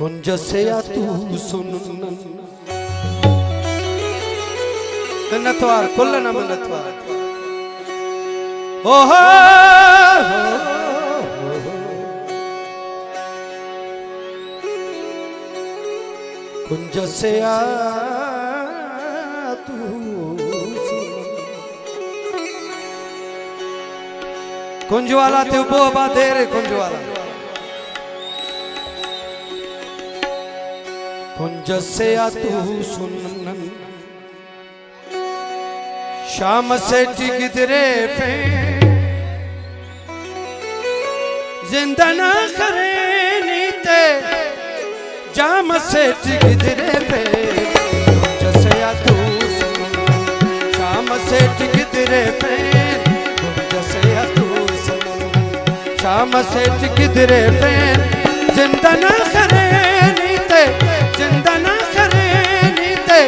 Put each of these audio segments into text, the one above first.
कुंज से या तू सुन नथवार कुल नम नथवार ओहो कुंज से या तू कुंज वाला थे उबो बाधे रे कुंज वाला कुंज से आ तू सुन शाम से टिकदरे पे जिंदा ना करे नीते जाम से टिकदरे पे कुंज से आ तू सुन शाम से टिकदरे पे कुंज से आ तू सुन शाम से टिकदरे पे जिंदा ना करे नीते जिंदा ना करे नीते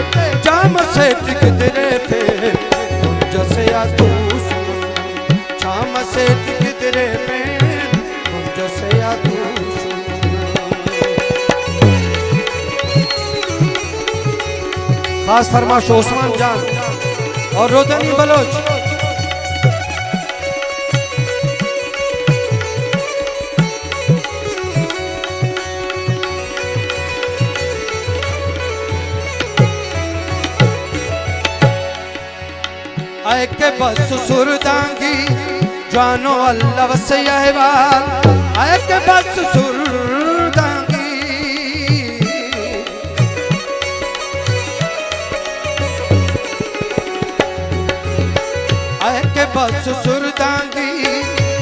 जाम से टिकदरे पे कुंज से आ तू सुन शाम से टिकदरे पे कुंज से आ तू सुन खास फरमाश उस्मान जान और रोदनी बलोच आए के बस सुरदांगी जानो अल्लाह वसे अहवाल आए के बस सुरदांगी आए के बस सुरदांगी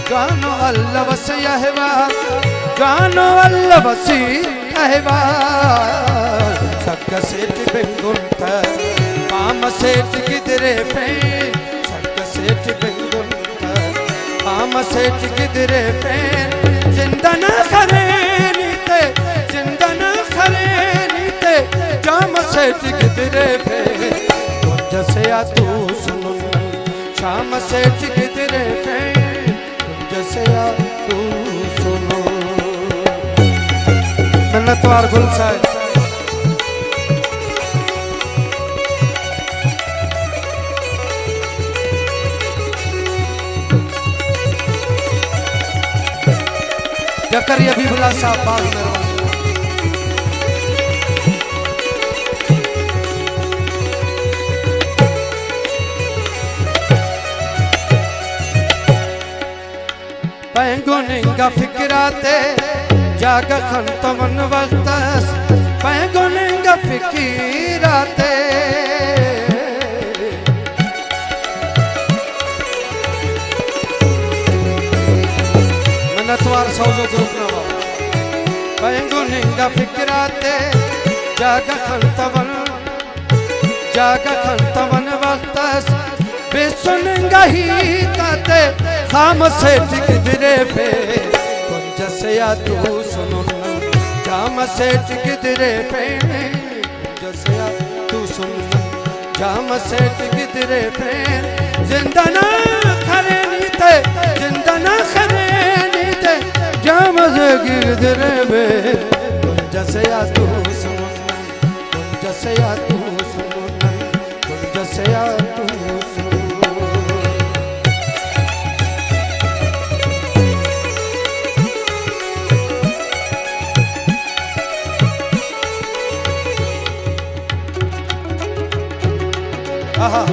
जानो अल्लाह वसे अहवाल जानो अल्लाह वसे अहवाल सक्का सेठ बेंगुंत पाम सेठ किधरे पे सेठ पाम सेठ किधरे पे जिंदा ना करे नीते जिंदा ना करे नीते जाम सेठ किधरे पे कुंज से आ तू सुन शाम सेठ किधरे पे कुंज से आ तू सुनो मिन्नतवार गुल साहब जकरी अबीबुल्ला साहब बाग में पैगुनिंगा फिक्राते जाग खंतमन वक्तस पैगुनिंगा फिक्राते नथवार सौजो ग्रुप ना पैगुनिंगा फिक्राते जाग खंतवन वक्तस बेसुनिंगा ही ताते खाम से टिकदरे पे कुंज से आ तू सुनो जाम से टिकदरे पे कुंज से आ तू सुन जाम से टिकदरे पे जिंदा ना करे नीते जिंदा ना करे जाम से गिरदरे पे कुंज से आ तू सुन कुंज से आ तू सुन कुंज से आ तू सुन आहा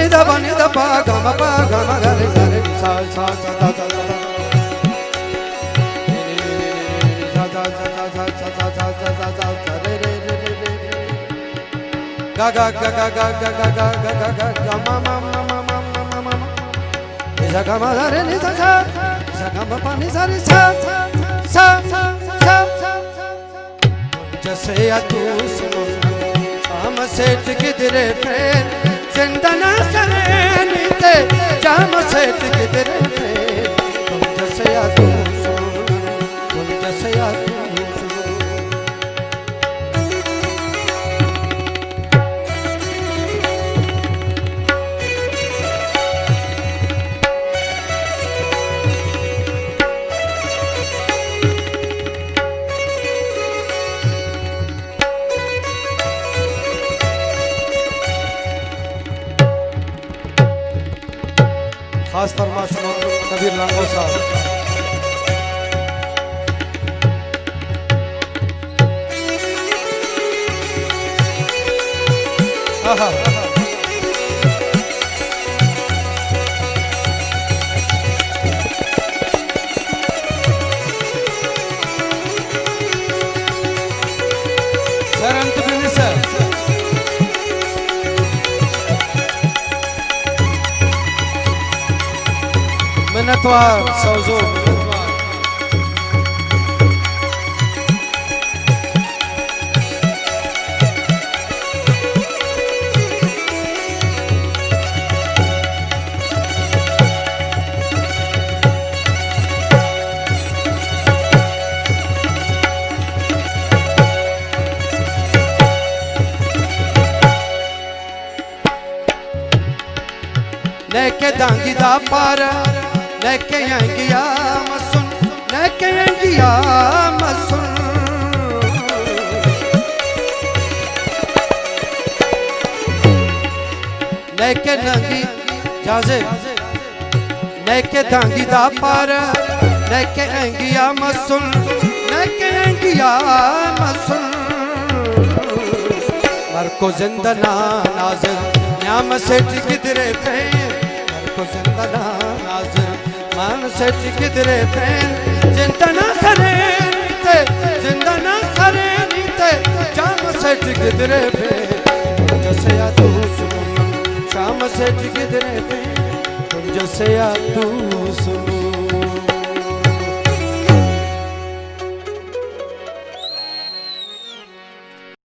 ni da pa ga ma ga re sa re sa sa sa sa sa sa ga ga ga ga ga ga ga ga ga ga ga ga ma ma ma ma ma ma ma ma ni sa ga ma re ni sa sa ga ma pa ni sa re sa sa sa जैसे या तू सुनो शाम सेठ किधरे प्रेम जिंदा ना करे नीते शाम सेठ किधरे प्रेम तुम जैसे या तू सुनो तुम जैसे या तू सुनो खास फरमाश कबीर लांगो साहब सरंत बिन सर मिन्नतवार सौजो लेके दांगी दा पार लेके आएंगिया मसुन लेके आएंगिया मसुन लेके नंगी जाजे लेके दांगी दा पार लेके आएंगिया मसुन लेके आएंगिया मसुन मर को जिंदा ना नाज़िर न्याम सेठ किधरे पे मर को जिंदा ना नाज़िर मान सेठ किधरे फैन जिंदा ना करे नीते जिंदा ना करे नीते शाम सेठ किधरे फैन तुम जैसे या तू सुनो शाम सेठ किधरे फैन तुम जैसे या तू सुनो